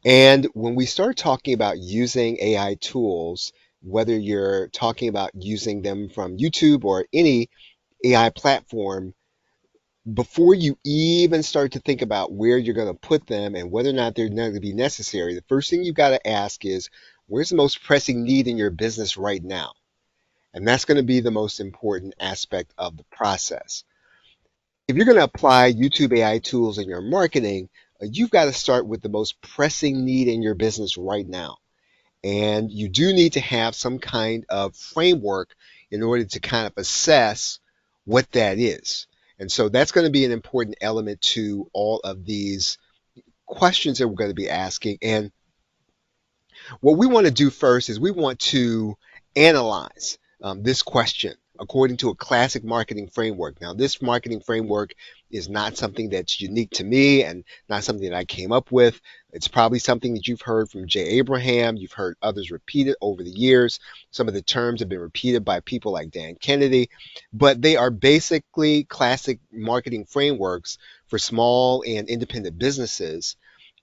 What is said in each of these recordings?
And when we start talking about using AI tools, whether you're talking about using them from YouTube or any AI platform, before you even start to think about where you're going to put them and whether or not they're going to be necessary, the first thing you've got to ask is, where's the most pressing need in your business right now? And that's going to be the most important aspect of the process. If you're going to apply YouTube AI tools in your marketing, you've got to start with the most pressing need in your business right now. And you do need to have some kind of framework in order to kind of assess what that is. And so that's going to be an important element to all of these questions that we're going to be asking. And what we want to do first is we want to analyze this question according to a classic marketing framework. Now, this marketing framework is not something that's unique to me and not something that I came up with. It's probably something that you've heard from Jay Abraham. You've heard others repeat it over the years. Some of the terms have been repeated by people like Dan Kennedy, but they are basically classic marketing frameworks for small and independent businesses.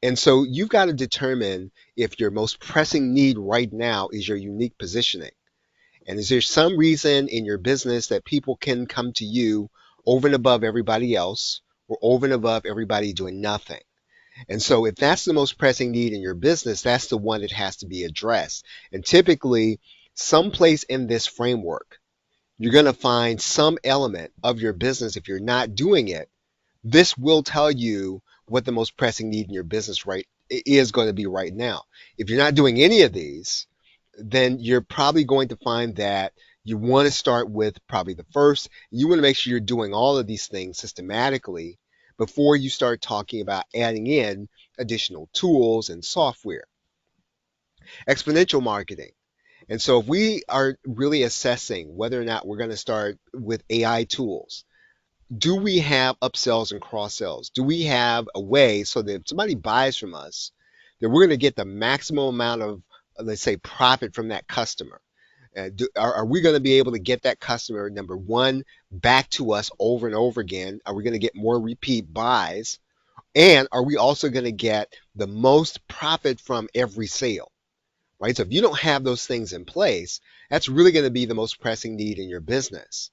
And so you've got to determine if your most pressing need right now is your unique positioning. And is there some reason in your business that people can come to you over and above everybody else or over and above everybody doing nothing? And so if that's the most pressing need in your business, that's the one that has to be addressed. And typically, someplace in this framework, you're going to find some element of your business. If you're not doing it, this will tell you what the most pressing need in your business right is going to be right now. If you're not doing any of these, then you're probably going to find that you want to start with probably the first. You want to make sure you're doing all of these things systematically before you start talking about adding in additional tools and software. Exponential marketing. And so if we are really assessing whether or not we're going to start with AI tools, do we have upsells and cross sells? Do we have a way so that if somebody buys from us, that we're going to get the maximum amount of, let's say, profit from that customer? Are we going to be able to get that customer, number one, back to us over and over again? Are we going to get more repeat buys? And are we also going to get the most profit from every sale? Right? So if you don't have those things in place, that's really going to be the most pressing need in your business.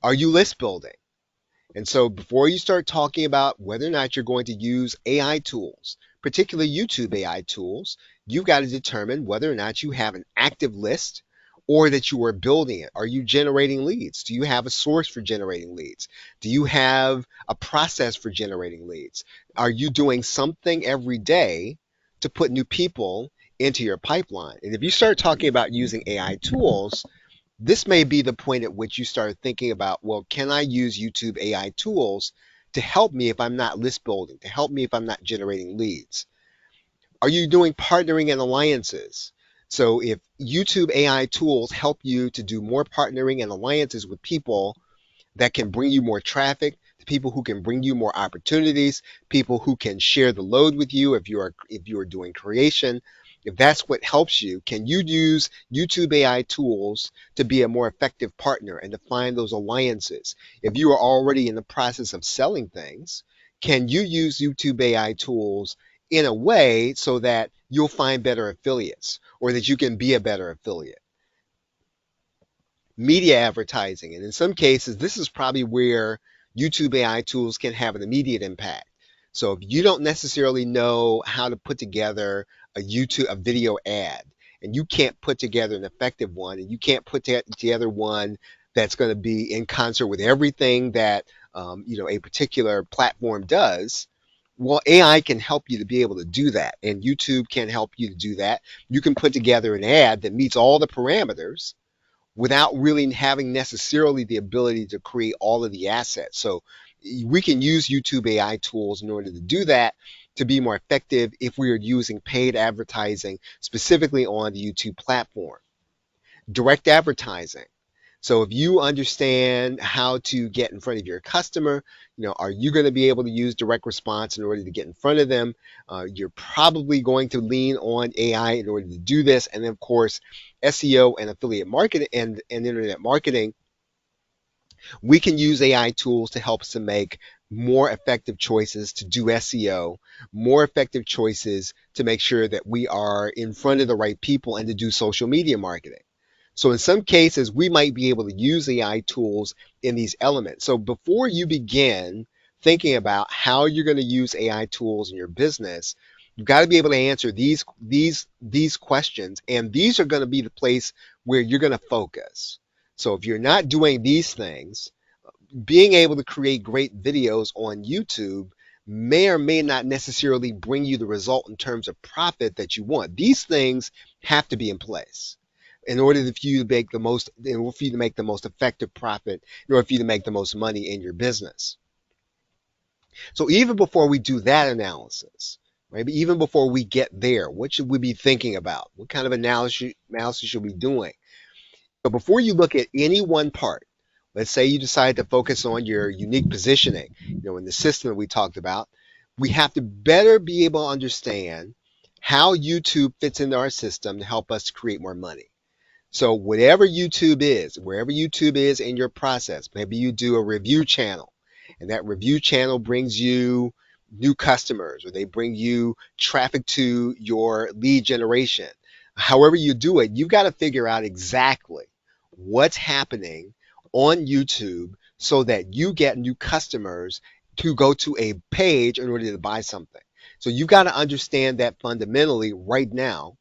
Are you list building? And so before you start talking about whether or not you're going to use AI tools, particularly YouTube AI tools, you've got to determine whether or not you have an active list or that you are building it. Are you generating leads? Do you have a source for generating leads? Do you have a process for generating leads? Are you doing something every day to put new people into your pipeline? And if you start talking about using AI tools, this may be the point at which you start thinking about, well, can I use YouTube AI tools to help me if I'm not list building, to help me if I'm not generating leads? Are you doing partnering and alliances? So if YouTube AI tools help you to do more partnering and alliances with people that can bring you more traffic, people who can bring you more opportunities, people who can share the load with you if you are doing creation. If that's what helps you, can you use YouTube AI tools to be a more effective partner and to find those alliances? If you are already in the process of selling things, can you use YouTube AI tools in a way so that you'll find better affiliates or that you can be a better affiliate? Media advertising. And in some cases, this is probably where YouTube AI tools can have an immediate impact. So if you don't necessarily know how to put together a video ad, and you can't put together an effective one, and you can't put together one that's going to be in concert with everything that a particular platform does, well, AI can help you to be able to do that, and YouTube can help you to do that. You can put together an ad that meets all the parameters without really having necessarily the ability to create all of the assets. So we can use YouTube AI tools in order to do that to be more effective if we are using paid advertising specifically on the YouTube platform. Direct advertising. So if you understand how to get in front of your customer, are you going to be able to use direct response in order to get in front of them? You're probably going to lean on AI in order to do this. And then, of course, SEO and affiliate marketing and internet marketing, we can use AI tools to help us to make more effective choices to do SEO, more effective choices to make sure that we are in front of the right people and to do social media marketing. So in some cases, we might be able to use AI tools in these elements. So before you begin thinking about how you're going to use AI tools in your business, you've got to be able to answer these questions, and these are going to be the place where you're going to focus. So if you're not doing these things, being able to create great videos on YouTube may or may not necessarily bring you the result in terms of profit that you want. These things have to be in place in order for you to make the most, in order for you to make the most effective profit, in order for you to make the most money in your business. So even before we do that analysis, right? Even before we get there, what should we be thinking about? What kind of analysis should we be doing? So before you look at any one part, let's say you decide to focus on your unique positioning, in the system that we talked about, we have to better be able to understand how YouTube fits into our system to help us to create more money. So whatever YouTube is, wherever YouTube is in your process, maybe you do a review channel, and that review channel brings you new customers, or they bring you traffic to your lead generation. However you do it, you've got to figure out exactly what's happening on YouTube so that you get new customers to go to a page in order to buy something. So you've got to understand that fundamentally right now,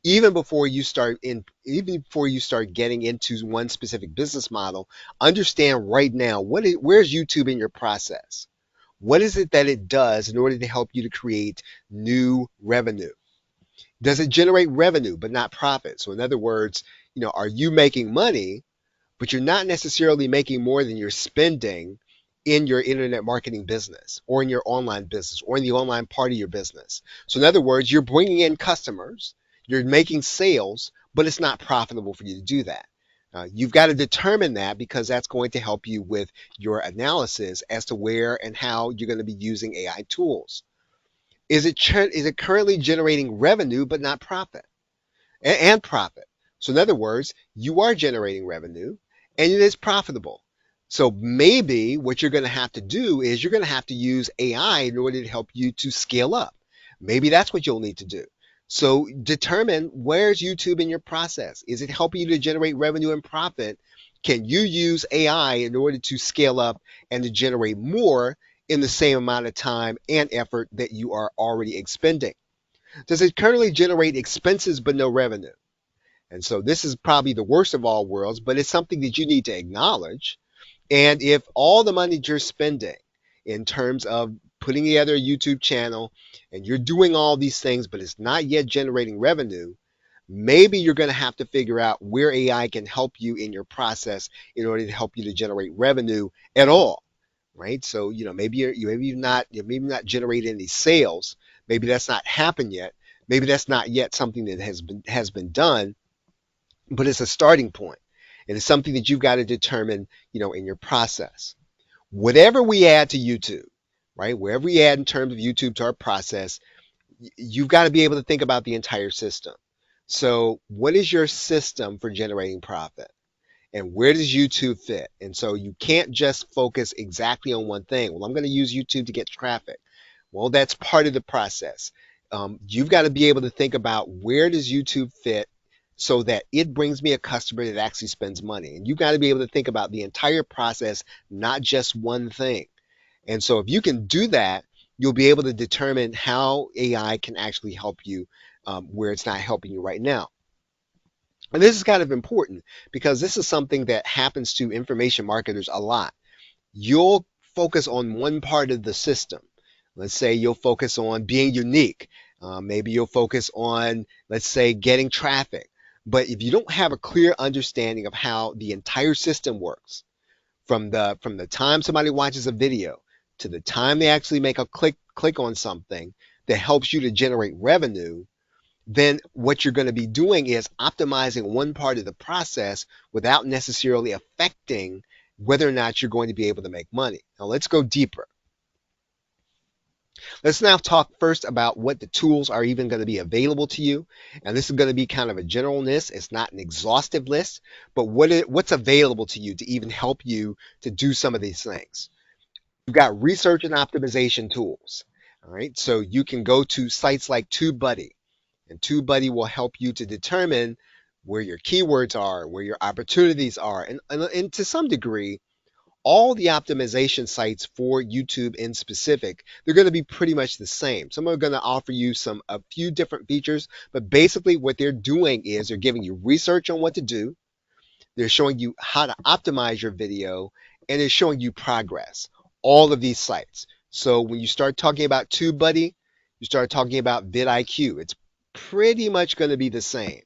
even before you start getting into one specific business model. Understand right now where's YouTube in your process. What is it that it does in order to help you to create new revenue? Does it generate revenue but not profit? So in other words, are you making money but you're not necessarily making more than you're spending in your internet marketing business, or in your online business, or in the online part of your business? So in other words, you're bringing in customers, you're making sales, but it's not profitable for you to do that. You've got to determine that, because that's going to help you with your analysis as to where and how you're going to be using AI tools. Is it currently generating revenue but not profit? And profit. So in other words, you are generating revenue and it is profitable. So maybe what you're going to have to do is you're going to have to use AI in order to help you to scale up. Maybe that's what you'll need to do. So determine, where's YouTube in your process? Is it helping you to generate revenue and profit? Can you use AI in order to scale up and to generate more in the same amount of time and effort that you are already expending? Does it currently generate expenses but no revenue? And so this is probably the worst of all worlds, but it's something that you need to acknowledge. And if all the money you're spending in terms of putting together a YouTube channel, and you're doing all these things, but it's not yet generating revenue, maybe you're going to have to figure out where AI can help you in your process in order to help you to generate revenue at all, right? So maybe you're not generating any sales. Maybe that's not happened yet. Maybe that's not yet something that has been done, but it's a starting point, and it's something that you've got to determine, in your process. Whatever we add to YouTube, right? Wherever we add in terms of YouTube to our process, you've got to be able to think about the entire system. So what is your system for generating profit? And where does YouTube fit? And so you can't just focus exactly on one thing. Well, I'm going to use YouTube to get traffic. Well, that's part of the process. You've got to be able to think about, where does YouTube fit so that it brings me a customer that actually spends money. And you've got to be able to think about the entire process, not just one thing. And so if you can do that, you'll be able to determine how AI can actually help you where it's not helping you right now. And this is kind of important, because this is something that happens to information marketers a lot. You'll focus on one part of the system. Let's say you'll focus on being unique. Maybe you'll focus on, let's say, getting traffic. But if you don't have a clear understanding of how the entire system works, from the time somebody watches a video to the time they actually make a click on something that helps you to generate revenue, then what you're going to be doing is optimizing one part of the process without necessarily affecting whether or not you're going to be able to make money. Now let's go deeper. Let's now talk first about what the tools are even going to be available to you. And this is going to be kind of a general list. It's not an exhaustive list, but what's available to you to even help you to do some of these things. You've got research and optimization tools. All right, so you can go to sites like TubeBuddy, and TubeBuddy will help you to determine where your keywords are, where your opportunities are, and to some degree, all the optimization sites for YouTube in specific, they're going to be pretty much the same. Some are going to offer you a few different features, but basically what they're doing is they're giving you research on what to do. They're showing you how to optimize your video, and they're showing you progress. All of these sites. So when you start talking about TubeBuddy, you start talking about vidIQ. It's pretty much going to be the same.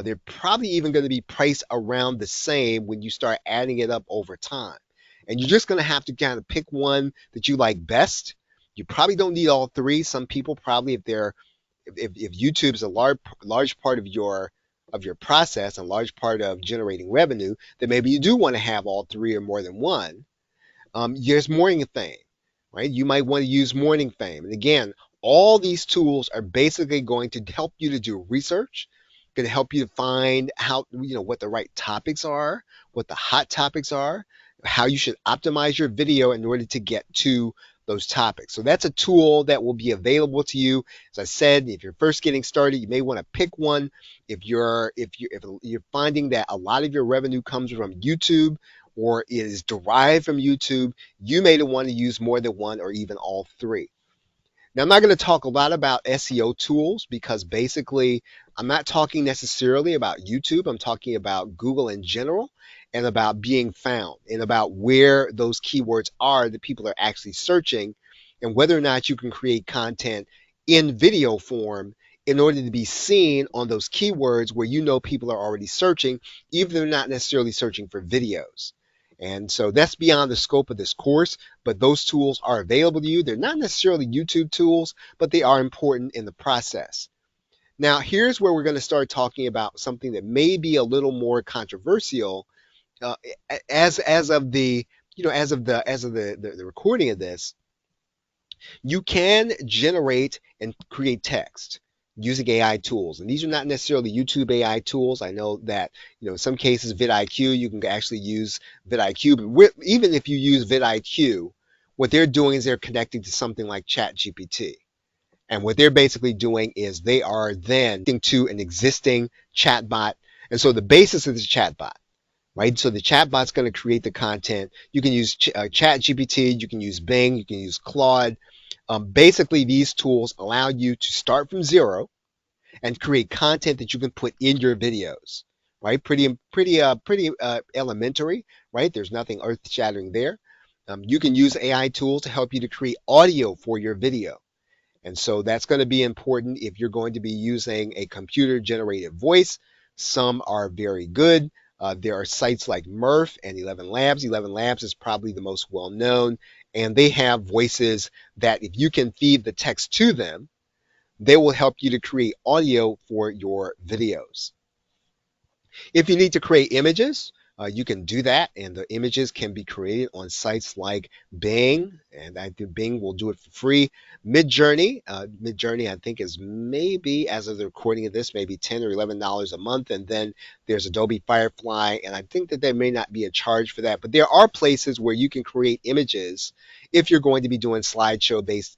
They're probably even going to be priced around the same when you start adding it up over time. And you're just going to have to kind of pick one that you like best. You probably don't need all three. Some people probably, if YouTube is a large part of your process and a large part of generating revenue, then maybe you do want to have all three or more than one. There's Morning Fame, right? You might want to use Morning Fame. And again, all these tools are basically going to help you to do research, going to help you to find what the right topics are, what the hot topics are, how you should optimize your video in order to get to those topics. So that's a tool that will be available to you. As I said, if you're first getting started, you may want to pick one. If you're finding that a lot of your revenue comes from YouTube or is derived from YouTube, you may want to use more than one or even all three. Now, I'm not going to talk a lot about SEO tools because basically I'm not talking necessarily about YouTube. I'm talking about Google in general and about being found and about where those keywords are that people are actually searching and whether or not you can create content in video form in order to be seen on those keywords where you know people are already searching, even if they're not necessarily searching for videos. And so that's beyond the scope of this course, but those tools are available to you. They're not necessarily YouTube tools, but they are important in the process. Now, here's where we're going to start talking about something that may be a little more controversial as of the recording of this. You can generate and create text using AI tools. And these are not necessarily YouTube AI tools. I know that, in some cases, vidIQ, you can actually use vidIQ. But even if you use vidIQ, what they're doing is they're connecting to something like ChatGPT. And what they're basically doing is they are then to an existing chatbot. And so the basis of this chatbot, right? So the chatbot's going to create the content. You can use ChatGPT, you can use Bing, you can use Claude. Basically, these tools allow you to start from zero and create content that you can put in your videos, right? Pretty elementary, right? There's nothing earth-shattering there. You can use AI tools to help you to create audio for your video. And so that's going to be important if you're going to be using a computer-generated voice. Some are very good. There are sites like Murph and 11 Labs. 11 Labs is probably the most well-known, and they have voices that if you can feed the text to them, they will help you to create audio for your videos. If you need to create images, you can do that, and the images can be created on sites like Bing, and I think Bing will do it for free. Midjourney, I think is maybe, as of the recording of this, maybe $10 or $11 a month, and then there's Adobe Firefly, and I think that there may not be a charge for that, but there are places where you can create images if you're going to be doing slideshow-based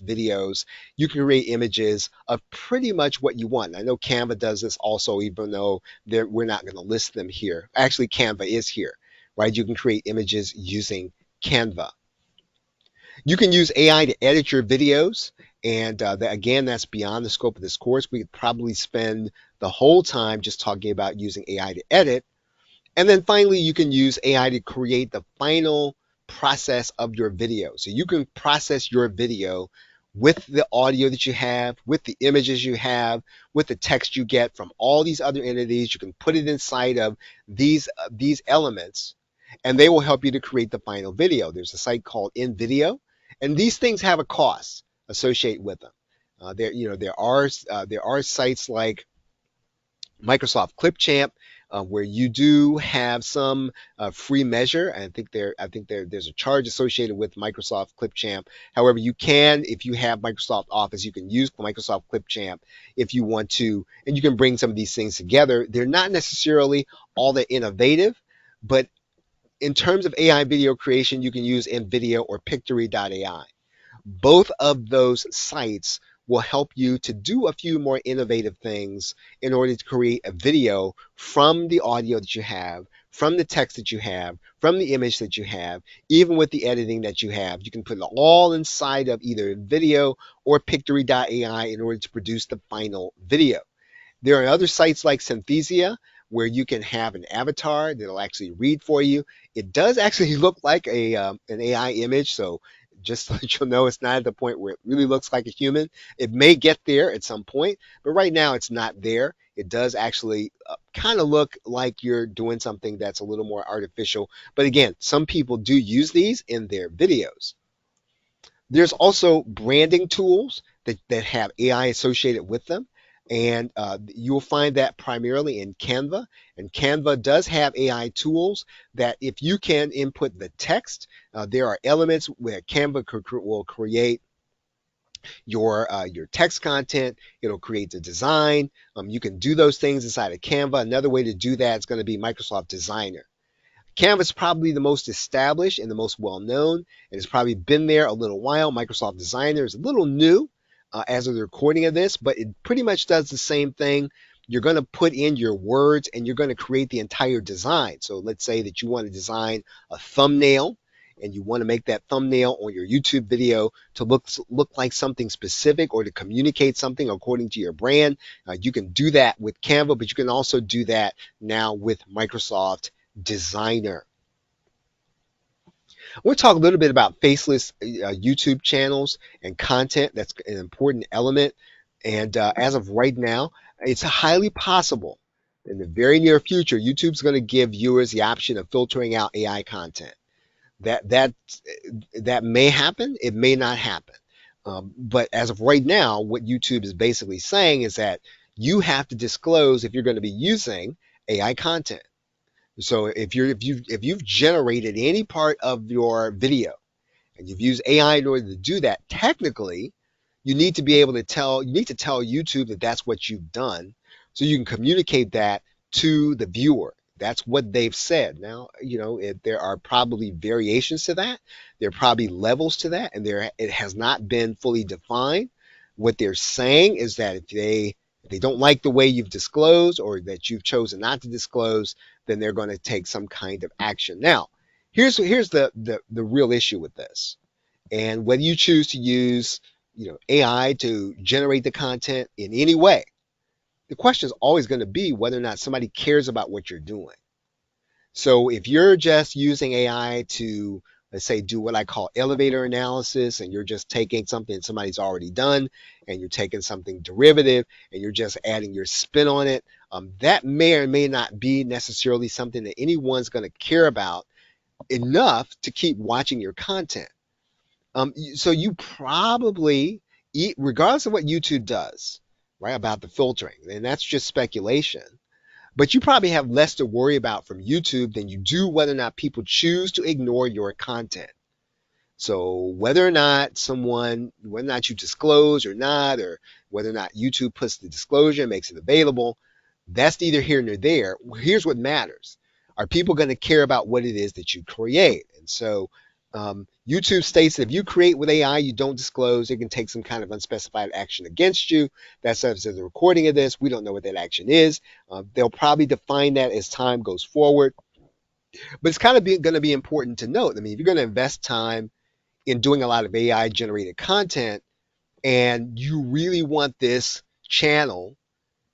videos. You can create images of pretty much what you want. I know Canva does this also, even though we're not going to list them here. Actually, Canva is here, right? You can create images using Canva. You can use AI to edit your videos, and again, that's beyond the scope of this course. We could probably spend the whole time just talking about using AI to edit. And then finally, you can use AI to create the final process of your video. So you can process your video with the audio that you have, with the images you have, with the text you get from all these other entities. You can put it inside of these elements, and they will help you to create the final video. There's a site called InVideo, and these things have a cost associated with them. There are sites like Microsoft Clipchamp, where you do have some free measure. I think there's a charge associated with Microsoft Clipchamp. However, you can, if you have Microsoft Office, you can use Microsoft Clipchamp if you want to, and you can bring some of these things together. They're not necessarily all that innovative, but in terms of AI video creation, you can use NVIDIA or Pictory.ai. Both of those sites will help you to do a few more innovative things in order to create a video from the audio that you have, from the text that you have, from the image that you have, even with the editing that you have. You can put it all inside of either video or Pictory.ai in order to produce the final video. There are other sites like Synthesia where you can have an avatar that'll actually read for you. It does actually look like an AI image, so just so that you'll know, it's not at the point where it really looks like a human. It may get there at some point, but right now it's not there. It does actually kind of look like you're doing something that's a little more artificial. But again, some people do use these in their videos. There's also branding tools that have AI associated with them. And you'll find that primarily in Canva. And Canva does have AI tools that if you can input the text, there are elements where Canva will create your text content. It'll create the design. You can do those things inside of Canva. Another way to do that is going to be Microsoft Designer. Canva is probably the most established and the most well-known, and it's probably been there a little while. Microsoft Designer is a little new as of the recording of this, but it pretty much does the same thing. You're going to put in your words and you're going to create the entire design. So let's say that you want to design a thumbnail and you want to make that thumbnail on your YouTube video to look like something specific or to communicate something according to your brand. You can do that with Canva, but you can also do that now with Microsoft Designer. We'll talk a little bit about faceless YouTube channels and content. That's an important element. And as of right now, it's highly possible in the very near future, YouTube's going to give viewers the option of filtering out AI content. That may happen. It may not happen. But as of right now, what YouTube is basically saying is that you have to disclose if you're going to be using AI content. So if you've generated any part of your video and you've used AI in order to do that, technically, you need to tell YouTube that that's what you've done, so you can communicate that to the viewer. That's what they've said. Now, there are probably variations to that. There are probably levels to that, and it has not been fully defined. What they're saying is that if they don't like the way you've disclosed or that you've chosen not to disclose, then they're going to take some kind of action. Now, here's the real issue with this. And whether you choose to use AI to generate the content in any way, the question is always going to be whether or not somebody cares about what you're doing. So if you're just using AI to, let's say, do what I call elevator analysis, and you're just taking something that somebody's already done, and you're taking something derivative, and you're just adding your spin on it, that may or may not be necessarily something that anyone's going to care about enough to keep watching your content. So you probably, regardless of what YouTube does, right, about the filtering, and that's just speculation, but you probably have less to worry about from YouTube than you do whether or not people choose to ignore your content. So whether or not you disclose or not, or whether or not YouTube puts the disclosure and makes it available, that's neither here nor there. Here's what matters. Are people going to care about what it is that you create? And so YouTube states that if you create with AI, you don't disclose, it can take some kind of unspecified action against you. That's as of the recording of this. We don't know what that action is. They'll probably define that as time goes forward. But it's kind of going to be important to note. I mean, if you're going to invest time in doing a lot of AI generated content and you really want this channel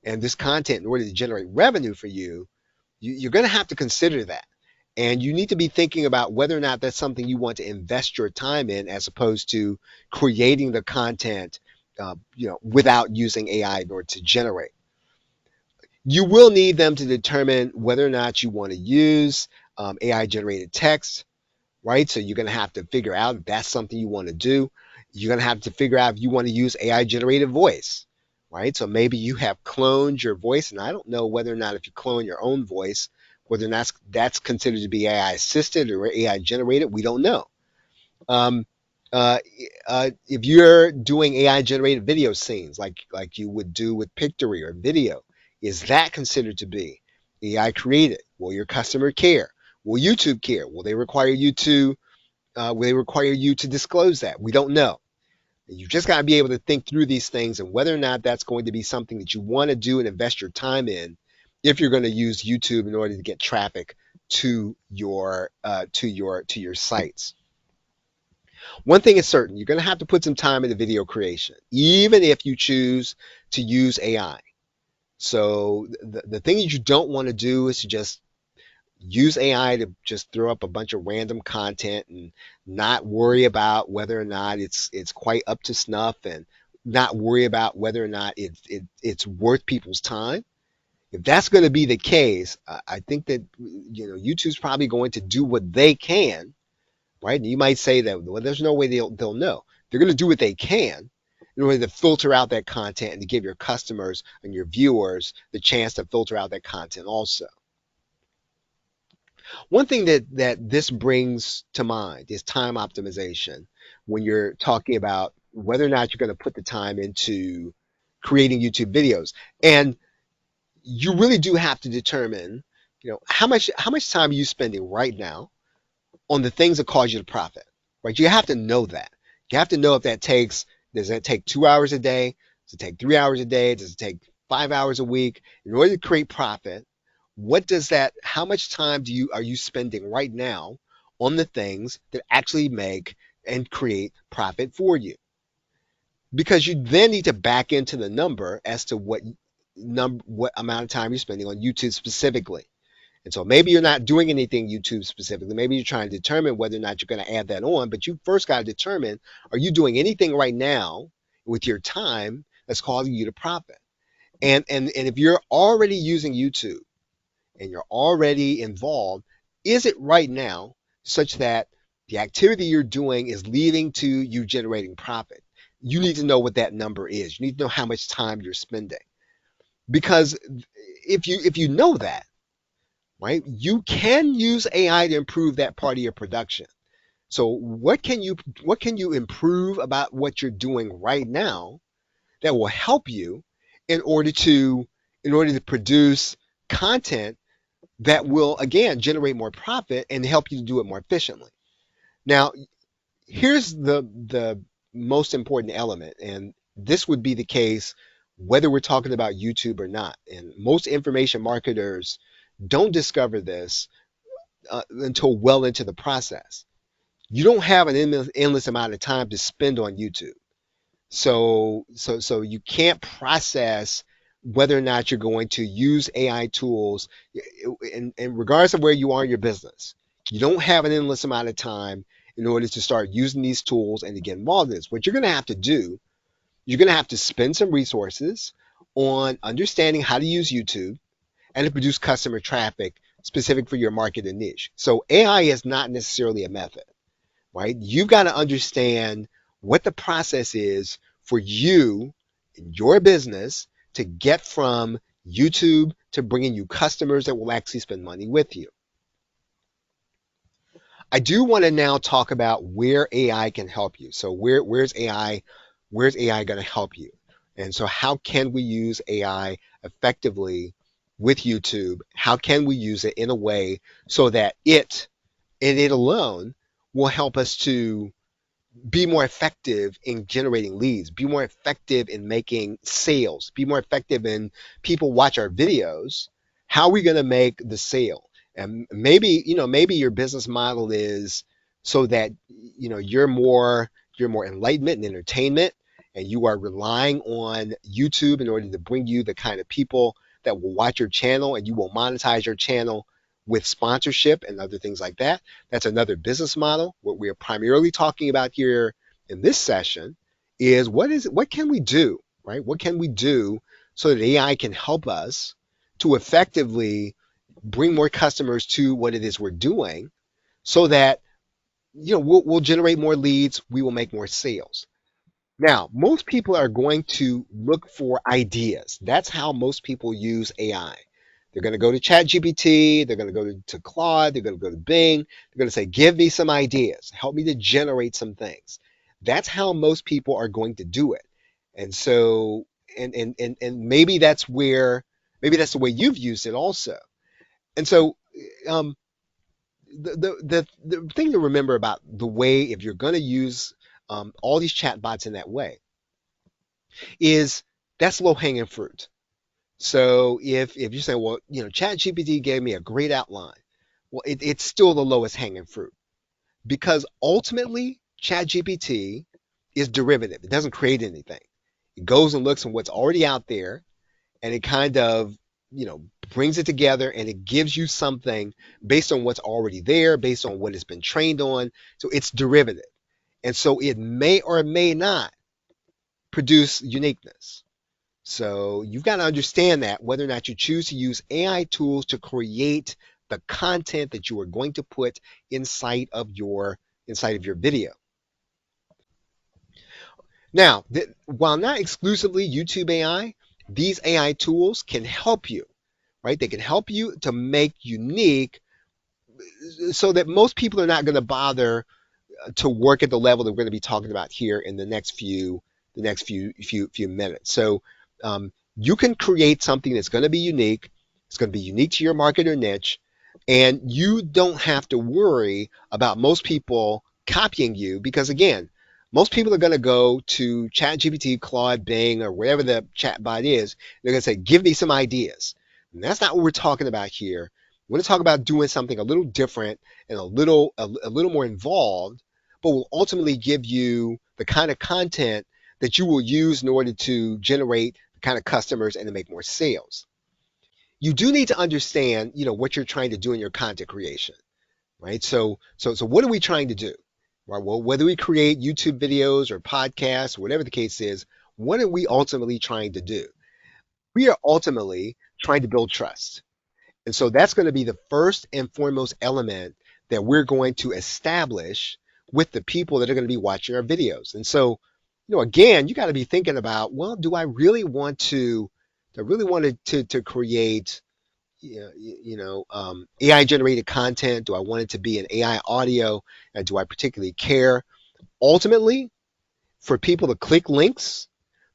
and this content in order to generate revenue for you, you're going to have to consider that. And you need to be thinking about whether or not that's something you want to invest your time in, as opposed to creating the content, without using AI in order to generate. You will need them to determine whether or not you want to use AI generated text, right? So you're going to have to figure out if that's something you want to do. You're going to have to figure out if you want to use AI generated voice, right? So maybe you have cloned your voice, and I don't know whether or not if you clone your own voice, whether or not that's considered to be AI assisted or AI generated, we don't know. If you're doing AI generated video scenes like you would do with Pictory or video, is that considered to be AI created? Will your customer care? Will YouTube care? Will they require you to disclose that? We don't know. You just got to be able to think through these things and whether or not that's going to be something that you want to do and invest your time in if you're going to use YouTube in order to get traffic to your sites. One thing is certain, you're going to have to put some time into video creation, even if you choose to use AI. So the thing that you don't want to do is to just use AI to just throw up a bunch of random content and not worry about whether or not it's quite up to snuff and not worry about whether or not it's worth people's time. If that's going to be the case, I think that YouTube's probably going to do what they can, right? And you might say that, well, there's no way they'll know. They're going to do what they can in order to filter out that content and to give your customers and your viewers the chance to filter out that content also. One thing that this brings to mind is time optimization when you're talking about whether or not you're going to put the time into creating YouTube videos. And you really do have to determine, how much time are you spending right now on the things that cause you to profit, right? You have to know that. You have to know if does that take 2 hours a day? Does it take 3 hours a day? Does it take 5 hours a week? In order to create profit, how much time are you spending right now on the things that actually make and create profit for you? Because you then need to back into the number as to what amount of time you're spending on YouTube specifically. And so maybe you're not doing anything YouTube specifically. Maybe you're trying to determine whether or not you're going to add that on, but you first got to determine, are you doing anything right now with your time that's causing you to profit? And if you're already using YouTube and you're already involved, is it right now such that the activity you're doing is leading to you generating profit? You need to know what that number is. You need to know how much time you're spending. Because if you know that, right, you can use AI to improve that part of your production. So what can you improve about what you're doing right now that will help you in order to produce content that will again generate more profit and help you to do it more efficiently. Now, here's the most important element, and this would be the case whether we're talking about YouTube or not. And most information marketers don't discover this until well into the process. You don't have an endless amount of time to spend on YouTube. So you can't process whether or not you're going to use AI tools, and regardless of where you are in your business. You don't have an endless amount of time in order to start using these tools and to get involved in this. What you're going to have to do, you're going to have to spend some resources on understanding how to use YouTube and to produce customer traffic specific for your market and niche. So AI is not necessarily a method, right? You've got to understand what the process is for you in your business to get from YouTube to bringing you customers that will actually spend money with you. I do want to now talk about where AI can help you. So where's AI going to help you? And so how can we use AI effectively with YouTube? How can we use it in a way so that it alone will help us to be more effective in generating leads, be more effective in making sales, be more effective in people watch our videos? How are we going to make the sale? And maybe your business model is so that you're more enlightenment and entertainment, and you are relying on YouTube in order to bring you the kind of people that will watch your channel, and you will monetize your channel with sponsorship and other things like that. That's another business model. What we are primarily talking about here in this session is what can we do, right? What can we do so that AI can help us to effectively bring more customers to what it is we're doing, so that we'll generate more leads, we will make more sales. Now, most people are going to look for ideas. That's how most people use AI. They're going to go to ChatGPT, they're going to go to Claude, they're going to go to Bing, they're going to say, give me some ideas, help me to generate some things. That's how most people are going to do it. And so, and maybe that's the way you've used it also. And so, the thing to remember about the way, if you're going to use all these chatbots in that way, is that's low hanging fruit. So if you say, well, ChatGPT gave me a great outline, well, it's still the lowest hanging fruit because ultimately ChatGPT is derivative. It doesn't create anything. It goes and looks at what's already out there, and it kind of brings it together, and it gives you something based on what's already there, based on what it's been trained on. So it's derivative, and so it may or may not produce uniqueness. So you've got to understand that whether or not you choose to use AI tools to create the content that you are going to put inside of your video. Now, while not exclusively YouTube AI, these AI tools can help you, right? They can help you to make unique so that most people are not going to bother to work at the level that we're going to be talking about here in the next few minutes. So you can create something that's going to be unique. It's going to be unique to your market or niche, and you don't have to worry about most people copying you because again, most people are going to go to ChatGPT, Claude, Bing, or whatever the chatbot is. They're going to say, "Give me some ideas." And that's not what we're talking about here. We're going to talk about doing something a little different and a little more involved, but will ultimately give you the kind of content that you will use in order to generate the kind of customers and to make more sales. You do need to understand, what you're trying to do in your content creation, right? So what are we trying to do? Right? Well, whether we create YouTube videos or podcasts, whatever the case is, what are we ultimately trying to do? We are ultimately trying to build trust. And so that's going to be the first and foremost element that we're going to establish with the people that are going to be watching our videos. And so, again, you got to be thinking about, well, do I really want to, to create, AI generated content? Do I want it to be an AI audio? And do I particularly care? Ultimately, for people to click links,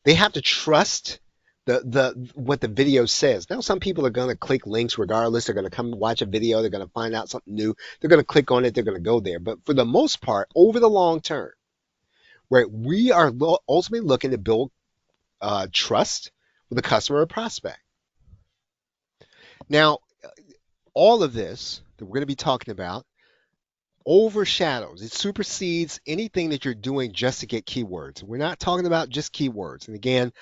they have to trust the what the video says. Now, some people are going to click links regardless. They're going to come watch a video. They're going to find out something new. They're going to click on it. They're going to go there. But for the most part, over the long term, right, we are ultimately looking to build trust with a customer or prospect. Now, all of this that we're going to be talking about overshadows, it supersedes anything that you're doing just to get keywords. We're not talking about just keywords. And again,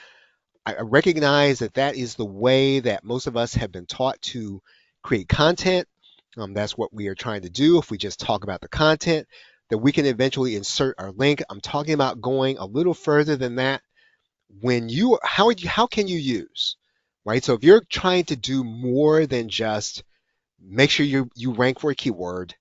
I recognize that that is the way that most of us have been taught to create content. That's what we are trying to do. If we just talk about the content, that we can eventually insert our link. I'm talking about going a little further than that. How can you use, right? So if you're trying to do more than just make sure you rank for a keyword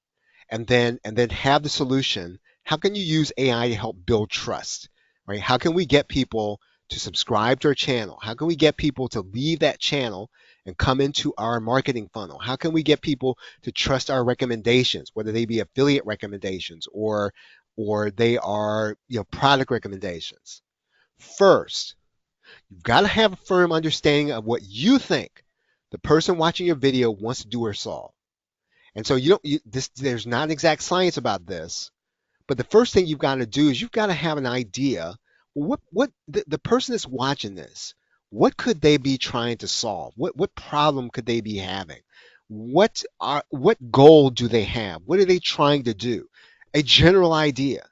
and then have the solution, how can you use AI to help build trust, right? How can we get people to subscribe to our channel? How can we get people to leave that channel and come into our marketing funnel? How can we get people to trust our recommendations, whether they be affiliate recommendations or they are product recommendations? First, you've got to have a firm understanding of what you think the person watching your video wants to do or solve. And so there's not exact science about this, but the first thing you've got to do is you've got to have an idea. What the person that's watching this, what could they be trying to solve? What problem could they be having? What goal do they have? What are they trying to do? A general idea.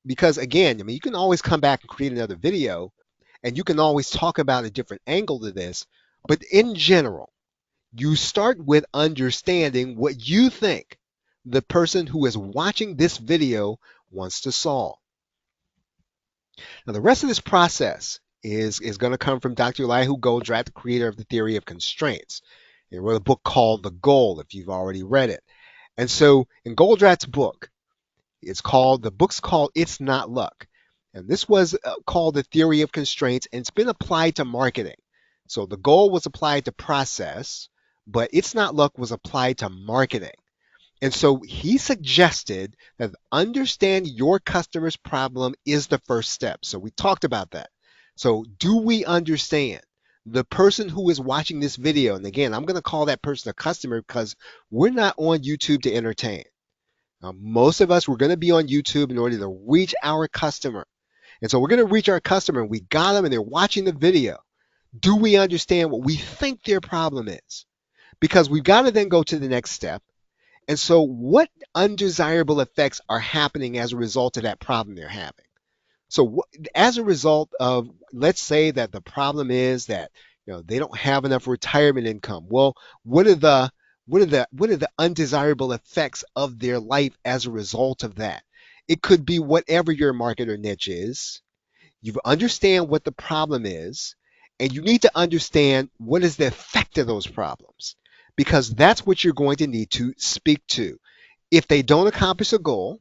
Because again, I mean, you can always come back and create another video, and you can always talk about a different angle to this. But in general, you start with understanding what you think the person who is watching this video wants to solve. Now, the rest of this process is going to come from Dr. Elihu Goldratt, the creator of the theory of constraints. He wrote a book called The Goal, if you've already read it. And so in Goldratt's book, the book's called It's Not Luck. And this was called the theory of constraints, and it's been applied to marketing. So the goal was applied to process, but It's Not Luck was applied to marketing. And so he suggested that understand your customer's problem is the first step. So we talked about that. So do we understand? the person who is watching this video, and again, I'm going to call that person a customer because we're not on YouTube to entertain. Now, most of us, we're going to be on YouTube in order to reach our customer. And so we're going to reach our customer and we got them and they're watching the video. Do we understand what we think their problem is? Because we've got to then go to the next step. And so what undesirable effects are happening as a result of that problem they're having? So as a result of, let's say that the problem is that they don't have enough retirement income. Well, what are the undesirable effects of their life as a result of that? It could be whatever your market or niche is. You understand what the problem is, and you need to understand what is the effect of those problems, because that's what you're going to need to speak to. If they don't accomplish a goal,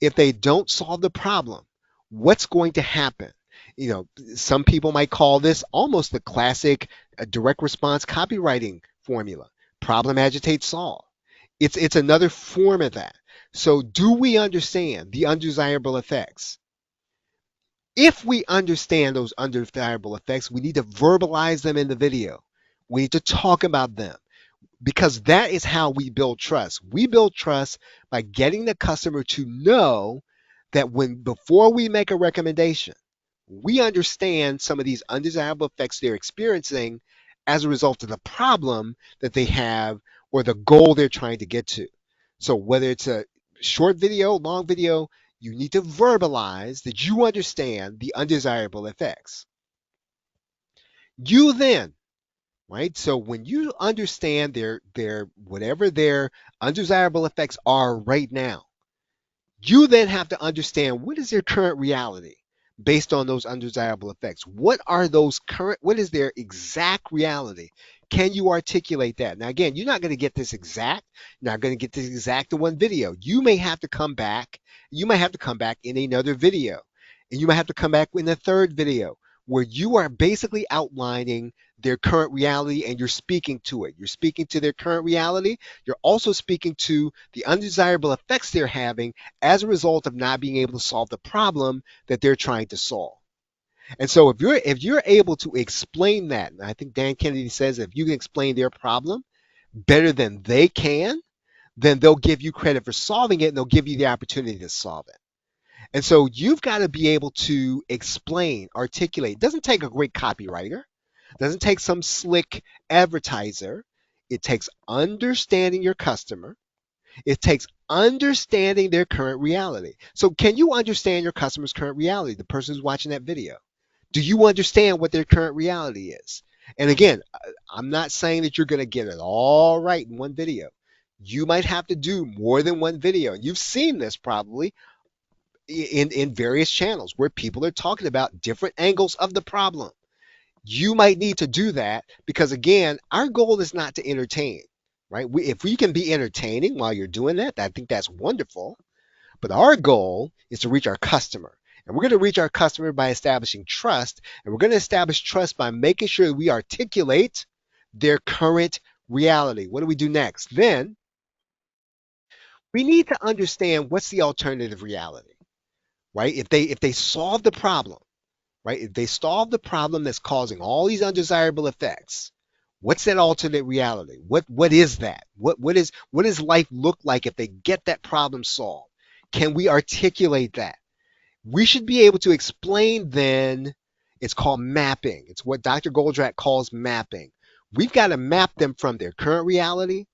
if they don't solve the problem, what's going to happen? Some people might call this almost the classic direct response copywriting formula. Problem, agitate, solve. It's another form of that. So do we understand the undesirable effects? If we understand those undesirable effects, we need to verbalize them in the video. We need to talk about them, because that is how we build trust. We build trust by getting the customer to know that before we make a recommendation, we understand some of these undesirable effects they're experiencing as a result of the problem that they have or the goal they're trying to get to. So whether it's a short video, long video, you need to verbalize that you understand the undesirable effects. You then, right? So when you understand their whatever their undesirable effects are right now, you then have to understand what is their current reality based on those undesirable effects. What is their exact reality? Can you articulate that? Now, again, you're not going to get this exact. You're not going to get this exact in one video. You may have to come back. You might have to come back in another video. And you might have to come back in a third video where you are basically outlining their current reality and you're speaking to it. You're speaking to their current reality. You're also speaking to the undesirable effects they're having as a result of not being able to solve the problem that they're trying to solve. And so if you're able to explain that, and I think Dan Kennedy says if you can explain their problem better than they can, then they'll give you credit for solving it and they'll give you the opportunity to solve it. And so you've got to be able to explain, articulate. It doesn't take a great copywriter. It doesn't take some slick advertiser. It takes understanding your customer. It takes understanding their current reality. So can you understand your customer's current reality, the person who's watching that video? Do you understand what their current reality is? And again, I'm not saying that you're going to get it all right in one video. You might have to do more than one video. You've seen this probably in various channels where people are talking about different angles of the problem. You might need to do that because, again, our goal is not to entertain, right? If we can be entertaining while you're doing that, I think that's wonderful. But our goal is to reach our customer. And we're going to reach our customer by establishing trust. And we're going to establish trust by making sure that we articulate their current reality. What do we do next? Then we need to understand what's the alternative reality, right? If they solve the problem, right? If they solve the problem that's causing all these undesirable effects, what's that alternate reality? What is that? What does life look like if they get that problem solved? Can we articulate that? We should be able to explain then. It's called mapping. It's what Dr. Goldratt calls mapping. We've got to map them from their current reality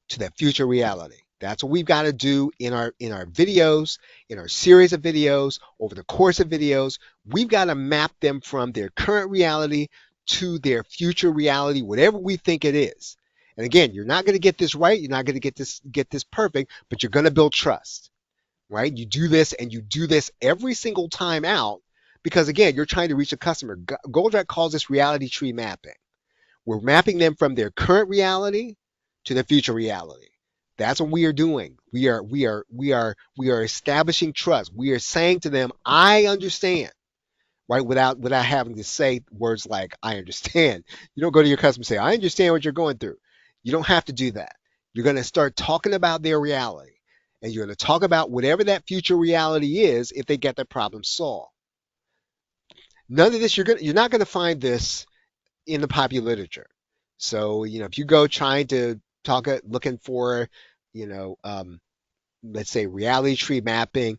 to their future reality. That's what we've got to do in our videos, in our series of videos, over the course of videos. We've got to map them from their current reality to their future reality, whatever we think it is. And again, you're not going to get this right. You're not going to get this perfect, but you're going to build trust, right? You do this and you do this every single time out because, again, you're trying to reach a customer. Goldratt calls this reality tree mapping. We're mapping them from their current reality to their future reality. That's what we are doing. We are establishing trust. We are saying to them, I understand, right? Without having to say words like, I understand. You don't go to your customer and say, I understand what you're going through. You don't have to do that. You're going to start talking about their reality. And you're going to talk about whatever that future reality is if they get their problem solved. None of this, you're not going to find this in the popular literature. So, if you go trying to looking for, you know, let's say reality tree mapping,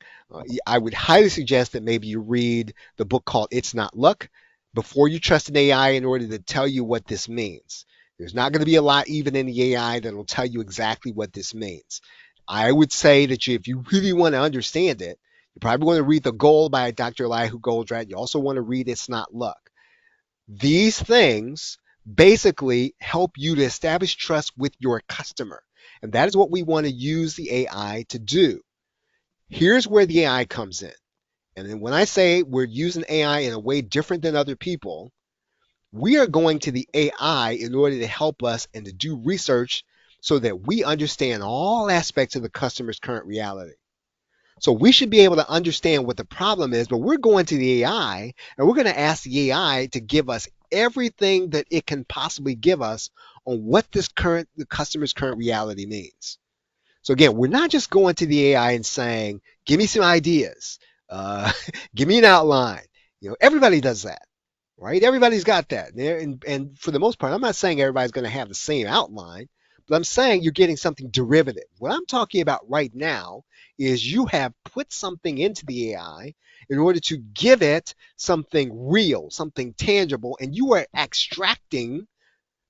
I would highly suggest that maybe you read the book called It's Not Luck before you trust an AI in order to tell you what this means. There's not going to be a lot even in the AI that will tell you exactly what this means. I would say that if you really want to understand it, you probably want to read The Goal by Dr. Elihu Goldratt. You also want to read It's Not Luck. These things basically help you to establish trust with your customer. And that is what we want to use the AI to do. Here's where the AI comes in. And then when I say we're using AI in a way different than other people, we are going to the AI in order to help us and to do research so that we understand all aspects of the customer's current reality. So we should be able to understand what the problem is, but we're going to the AI and we're going to ask the AI to give us everything that it can possibly give us on what the customer's current reality means. So again, we're not just going to the AI and saying, give me some ideas, uh, give me an outline. Everybody does that, right? Everybody's got that. And for the most part, I'm not saying everybody's going to have the same outline, but I'm saying you're getting something derivative. What I'm talking about right now is you have put something into the AI in order to give it something real, something tangible, and you are extracting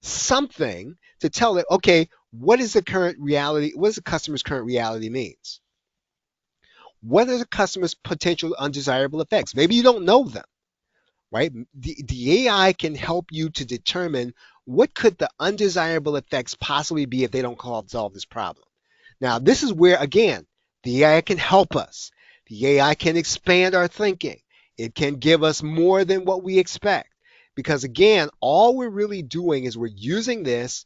something to tell it, okay, what is the current reality? What does the customer's current reality means? What are the customer's potential undesirable effects? Maybe you don't know them, right? The AI can help you to determine what could the undesirable effects possibly be if they don't solve this problem. Now, this is where, again, the AI can help us. The AI can expand our thinking. It can give us more than what we expect. Because again, all we're really doing is we're using this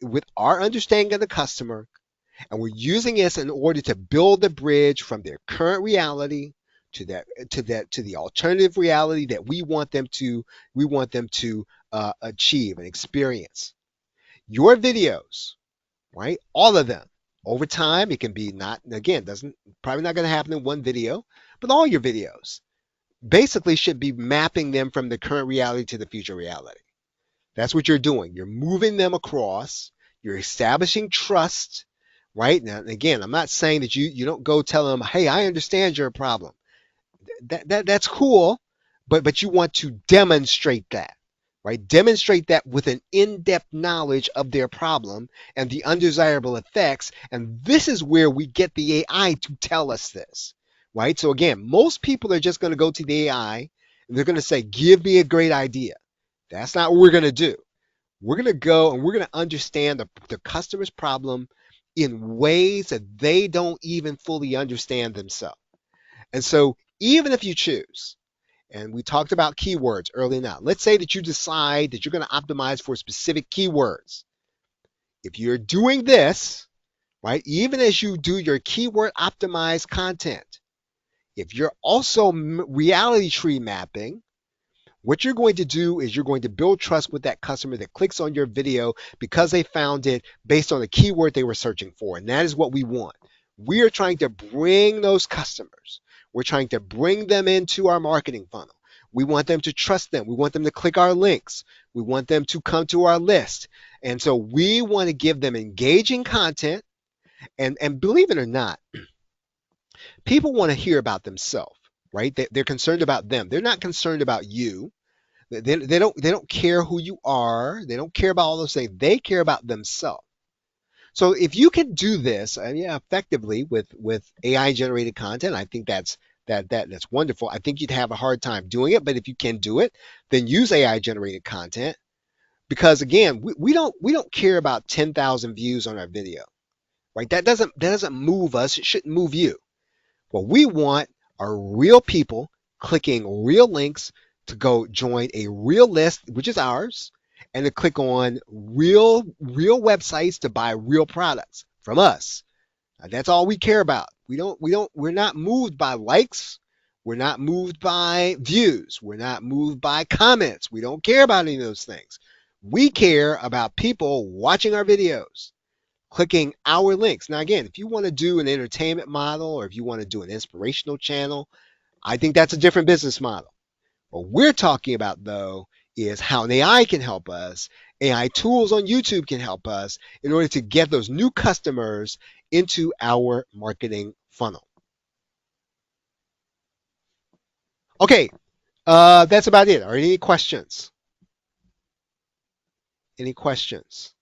with our understanding of the customer, and we're using this in order to build the bridge from their current reality to the alternative reality that we want them to achieve and experience. Your videos, right? All of them. Over time, it can be not, again, doesn't probably not going to happen in one video, but all your videos basically should be mapping them from the current reality to the future reality. That's what you're doing. You're moving them across. You're establishing trust, right? Now, again, I'm not saying that you don't go tell them, hey, I understand your problem. That's cool, but you want to demonstrate that, right? Demonstrate that with an in-depth knowledge of their problem and the undesirable effects. And this is where we get the AI to tell us this, right? So again, most people are just going to go to the AI and they're going to say, give me a great idea. That's not what we're going to do. We're going to go and we're going to understand the customer's problem in ways that they don't even fully understand themselves. And so even if you choose, and we talked about keywords early now, let's say that you decide that you're going to optimize for specific keywords. If you're doing this, right, even as you do your keyword optimized content, if you're also reality tree mapping, what you're going to do is you're going to build trust with that customer that clicks on your video because they found it based on the keyword they were searching for. And that is what we want. We are trying to bring those customers. We're trying to bring them into our marketing funnel. We want them to trust them. We want them to click our links. We want them to come to our list. And so we want to give them engaging content. And believe it or not, people want to hear about themselves, right? They're concerned about them. They're not concerned about you. They don't care who you are. They don't care about all those things. They care about themselves. So if you can do this, yeah, effectively with AI generated content, I think that's wonderful. I think you'd have a hard time doing it, but if you can do it, then use AI generated content because again, we don't care about 10,000 views on our video, right? That doesn't move us. It shouldn't move you. What we want are real people clicking real links to go join a real list, which is ours, and to click on real websites to buy real products from us. That's all we care about. We're not moved by likes. We're not moved by views. We're not moved by comments. We don't care about any of those things. We care about people watching our videos, clicking our links. Now, again, if you want to do an entertainment model or if you want to do an inspirational channel, I think that's a different business model. What we're talking about, though, is how an AI can help us. AI tools on YouTube can help us in order to get those new customers into our marketing funnel. Okay, that's about it. Are there any questions? Any questions?